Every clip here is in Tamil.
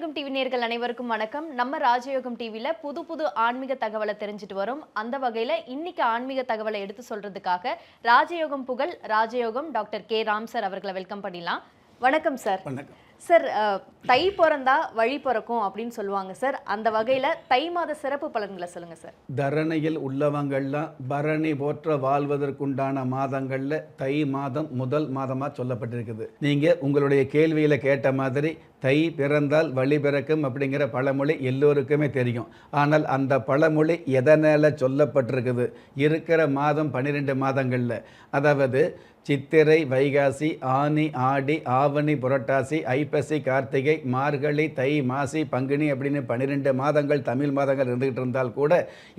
ராஜயோகம் டிவி நேயர்கள் அனைவருக்கும் வணக்கம். நம்ம ராஜயோகம் டிவில புது ஆன்மீக தகவலை தெரிஞ்சுட்டு வரோம். அந்த வகையில இன்னைக்கு ஆன்மீக தகவலை எடுத்து சொல்றதுக்காக ராஜயோகம் புகழ் ராஜயோகம் டாக்டர் கே ராம் சார் அவர்களை வெல்கம் பண்ணிடலாம். வணக்கம் சார். வணக்கம் சார். தை பிறந்தா வழி பிறக்கும் அப்படின்னு சொல்லுவாங்க சார். அந்த வகையில தை மாத சிறப்பு பலன்களை சொல்லுங்க சார். தரணியில் உள்ளவங்கள்லாம் பரணி போற்ற வாழ்வதற்குண்டான மாதங்கள்ல தை மாதம் முதல் மாதமா சொல்லப்பட்டிருக்குது. நீங்க உங்களுடைய கேள்வியில கேட்ட மாதிரி தை பிறந்தால் வழி பிறக்கும் அப்படிங்கிற பழமொழி எல்லோருக்குமே தெரியும். ஆனால் அந்த பழமொழி எதனால சொல்லப்பட்டிருக்குது? இருக்கிற மாதம் 12 மாதங்கள்ல, அதாவது சித்திரை, வைகாசி, ஆனி, ஆடி, ஆவணி, புரட்டாசி, ஐப்பசி, கார்த்திகை, மார்கழி, தை, மாசி, பங்குனி அப்படின்னு 12 மாதங்கள் தமிழ் மாதங்கள் இருந்துகிட்டு இருந்தால் கூட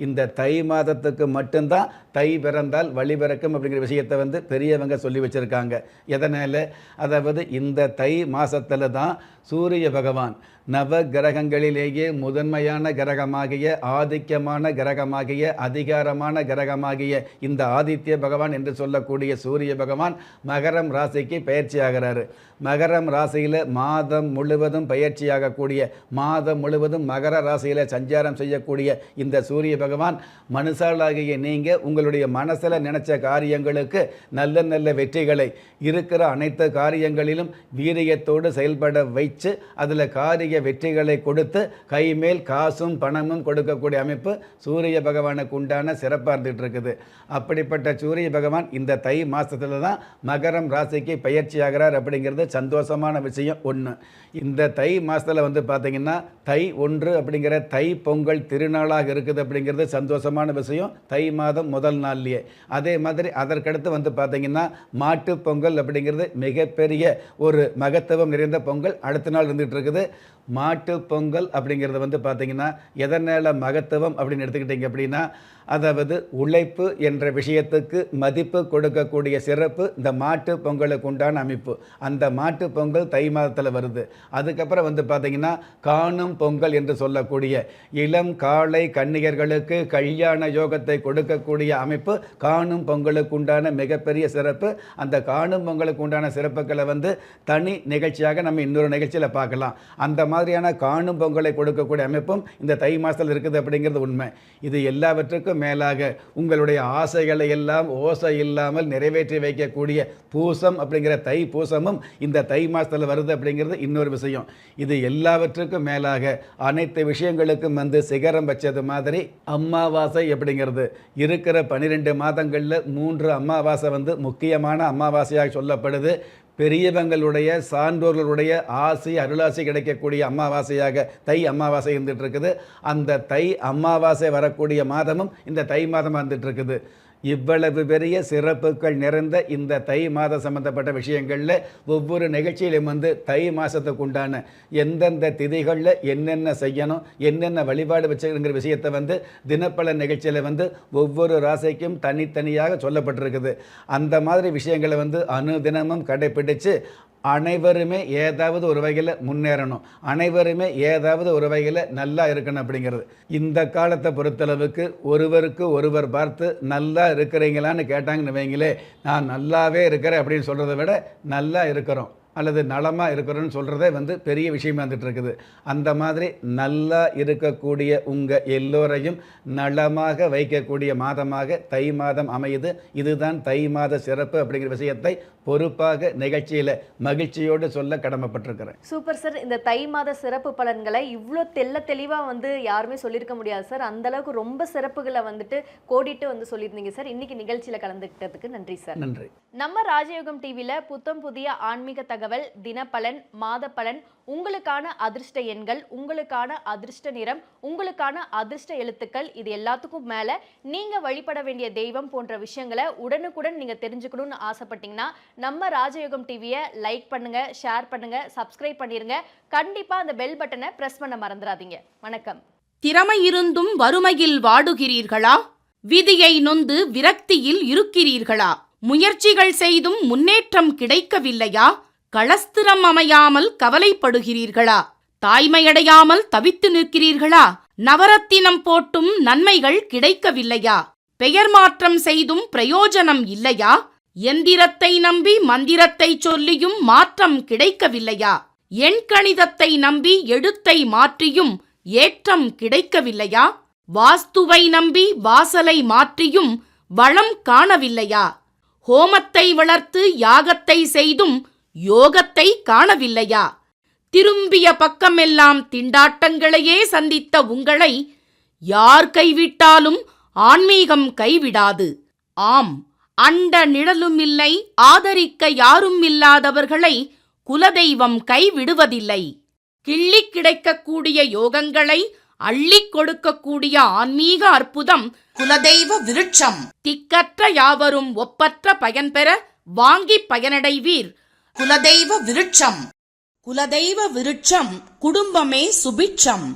இந்த தை மாதத்துக்கு மட்டும்தான் தை பிறந்தால் வழி பிறக்கும் அப்படிங்கிற விஷயத்தை பெரியவங்க சொல்லி வச்சுருக்காங்க. எதனால்? அதாவது இந்த தை மாதத்தில் தான் சூரிய பகவான் நவ கிரகங்களிலேயே முதன்மையான கிரகமாகிய ஆதிக்கமான கிரகமாகிய அதிகாரமான கிரகமாகிய இந்த ஆதித்ய பகவான் என்று சொல்லக்கூடிய சூரிய பகவான் மகரம் ராசிக்கு பயிற்சி ஆகிறாரு. மகரம் ராசியில் மாதம் முழுவதும் பயிற்சியாகக்கூடிய, மாதம் முழுவதும் மகர ராசியில் சஞ்சாரம் செய்யக்கூடிய இந்த சூரிய பகவான் மனுஷாலாகிய நீங்கள் உங்களுடைய மனசில் நினைச்ச காரியங்களுக்கு நல்ல நல்ல வெற்றிகளை இருக்கிற அனைத்து காரியங்களிலும் வீரியத்தோடு செயல்பட வைத்து அதில் காரிய வெற்றிகளை கொடுத்து கைமேல் காசும் பணமும் கொடுக்கக்கூடிய அமைப்பு சூரிய பகவானுக்கு உண்டான சிறப்பாக இருந்துகிட்டு இருக்குது. அப்படிப்பட்ட சூரிய பகவான் இந்த தை மாதத்தில் தான் மகரம் ராசிக்கு பயிற்சி ஆகிறார். அப்படிங்கிறது சந்தோஷமான விஷயம் ஒன்று. இந்த தை மாதத்தில் பார்த்தீங்கன்னா தை 1 அப்படிங்கிற தை பொங்கல் திருநாளாக இருக்குது. அப்படிங்கிறது சந்தோஷமான விஷயம் தை மாதம் முதல் நாள்லேயே. அதே மாதிரி அதற்கடுத்து பார்த்தீங்கன்னா மாட்டு பொங்கல் அப்படிங்கிறது மிகப்பெரிய ஒரு மகத்துவம் நிறைந்த பொங்கல் அடுத்த நாள் இருந்துகிட்டு இருக்குது. மாட்டு பொங்கல் அப்படிங்கிறது பார்த்தீங்கன்னா எதனால் மகத்துவம் அப்படின்னு எடுத்துக்கிட்டிங்க அப்படின்னா, அதாவது உழைப்பு என்ற விஷயத்துக்கு மதிப்பு கொடுக்கக்கூடிய சிறப்பு இந்த மாட்டு பொங்கலுக்கு உண்டான அமைப்பு. அந்த மாட்டு பொங்கல் தை மாதத்தில் வருது. அதுக்கப்புறம் பார்த்தீங்கன்னா காணும் பொங்கல் என்று சொல்லக்கூடிய இளம் காளை கன்னியர்களுக்கு கல்யாண யோகத்தை கொடுக்கக்கூடிய அமைப்பு காணும் பொங்கலுக்கு உண்டான மிகப்பெரிய சிறப்பு. அந்த காணும் பொங்கலுக்கு உண்டான சிறப்புகளை தனி நிகழ்ச்சியாக நம்ம இன்னொரு நிகழ்ச்சியில் பார்க்கலாம். அந்த மாதிரியான காணும் பொங்கலை கொடுக்கக்கூடிய அமைப்பும் இந்த தை மாதத்தில் இருக்குது அப்படிங்கிறது உண்மை. இது எல்லாவற்றுக்கும் மேலாக உங்களுடைய ஆசைகளை எல்லாம் ஓசை இல்லாமல் நிறைவேற்றி வைக்கக்கூடிய பூசம் அப்படிங்கிற தை பூசமும் இந்த தை மாதத்தில் வருது அப்படிங்கிறது இன்னொரு விஷயம். இது எல்லாவற்றுக்கும் மேலாக அனைத்து விஷயங்களுக்கும் சிகரம் வச்சது மாதிரி அமாவாசை அப்படிங்கிறது இருக்கிற 12 மாதங்களில் 3 அமாவாசை முக்கியமான அமாவாசையாக சொல்லப்படுது. பெரியவங்களுடைய சான்றோர்களுடைய ஆசி அருளாசி கிடைக்கக்கூடிய அமாவாசையாக தை அமாவாசை இருந்துகிட்டு இருக்குது. அந்த தை அமாவாசை வரக்கூடிய மாதமும் இந்த தை மாதம் வந்துட்டு இருக்குது. இவ்வளவு பெரிய சிறப்புகள் நிறைந்த இந்த தை மாதம் சம்பந்தப்பட்ட விஷயங்களில் ஒவ்வொரு நிகழ்ச்சியிலும் தை மாதத்துக்கு உண்டான எந்தெந்த திதிகளில் என்னென்ன செய்யணும், என்னென்ன வழிபாடு வச்சுங்கிற விஷயத்தை தினப்பல நிகழ்ச்சியில் ஒவ்வொரு ராசிக்கும் தனித்தனியாக சொல்லப்பட்டிருக்குது. அந்த மாதிரி விஷயங்களை அனுதினமும் கடைப்பிடித்து அனைவருமே ஏதாவது ஒரு வகையில் முன்னேறணும், அனைவருமே ஏதாவது ஒரு வகையில் நல்லா இருக்கணும் அப்படிங்கிறது. இந்த காலத்தை பொறுத்தளவுக்கு ஒருவருக்கு ஒருவர் பார்த்து நல்லா இருக்கிறீங்களான்னு கேட்டாங்கன்னு வைங்களே, நான் நல்லாவே இருக்கிறேன் அப்படின்னு சொல்கிறத விட நல்லா இருக்கிறோம் அல்லது நலமாக இருக்கிறோன்னு சொல்கிறதே பெரிய விஷயமா வந்துட்டு இருக்குது. அந்த மாதிரி நல்லா இருக்கக்கூடிய உங்கள் எல்லோரையும் நலமாக வைக்கக்கூடிய மாதமாக தை மாதம் அமையுது. இதுதான் தை மாத சிறப்பு அப்படிங்கிற விஷயத்தை பொறுப்பாக நிகழ்ச்சியில் மகிழ்ச்சியோடு சொல்ல கடமைப்பட்டிருக்கிறேன். Super sir. இந்த தை மாத சிறப்பு பலன்களை இவ்வளோ தெளிவாக யாருமே சொல்லியிருக்க முடியாது சார். அந்த அளவுக்கு ரொம்ப சிறப்புகளை கோடிட்டு சொல்லியிருந்தீங்க சார். இன்னைக்கு நிகழ்ச்சியில் கலந்துக்கிட்டதுக்கு நன்றி சார். நன்றி. நம்ம ராஜயோகம் டிவியில் புதிய ஆன்மீக தகவல், தினப்பலன், மாத பலன், உங்களுக்கான அதிர்ஷ்ட எண்கள், உங்களுக்கான அதிர்ஷ்ட நிறம், உங்களுக்கான அதிர்ஷ்ட எழுத்துக்கள், இது எல்லாத்துக்கும் மேல நீங்க வழிபட வேண்டிய தெய்வம் போன்ற விஷயங்களை உடனுக்குடன் நீங்க தெரிஞ்சுக்கணும்னு ஆசைப்பட்டீங்கன்னா நம்ம ராஜயோகம் டிவியை லைக் பண்ணுங்க, ஷேர் பண்ணுங்க, சப்ஸ்கிரைப் பண்ணிருங்க. கண்டிப்பா அந்த பெல் பட்டனை பிரஸ் பண்ண மறந்துடாதீங்க. வணக்கம். திறமை இருந்தும் வறுமையில் வாடுகிறீர்களா? விதியை நொந்து விரக்தியில் இருக்கிறீர்களா? முயற்சிகள் செய்தும் முன்னேற்றம் கிடைக்கவில்லையா? களஸ்திரம் அமையாமல் கவலைப்படுகிறீர்களா? தாய்மையடையாமல் தவித்து நிற்கிறீர்களா? நவரத்தினம் போட்டும் நன்மைகள் கிடைக்கவில்லையா? பெயர் மாற்றம் செய்தும் பிரயோஜனம் இல்லையா? எந்திரத்தை நம்பி மந்திரத்தை சொல்லியும் மாற்றம் கிடைக்கவில்லையா? எண்கணிதத்தை நம்பி எழுத்தை மாற்றியும் ஏற்றம் கிடைக்கவில்லையா? வாஸ்துவை நம்பி வாசலை மாற்றியும் வளம் காணவில்லையா? ஹோமத்தை வளர்த்து யாகத்தை செய்தும் யோகத்தை காணவில்லையா? திரும்பிய பக்கமெல்லாம் திண்டாட்டங்களையே சந்தித்த உங்களை யார் கைவிட்டாலும் ஆன்மீகம் கைவிடாது. ஆம், அண்ட நிழலுமில்லை, ஆதரிக்க யாரும் இல்லாதவர்களை குலதெய்வம் கைவிடுவதில்லை. கிள்ளிக் கிடைக்கக்கூடிய யோகங்களை அள்ளிக் கொடுக்கக்கூடிய ஆன்மீக அற்புதம் குலதெய்வ விருட்சம். திக்கற்ற யாவரும் ஒப்பற்ற பயன்பெற வாங்கி பயனடைவீர். குலதெய்வ விருட்சம். குலதெய்வ விருட்சம் குடும்பமே சுபிட்சம்.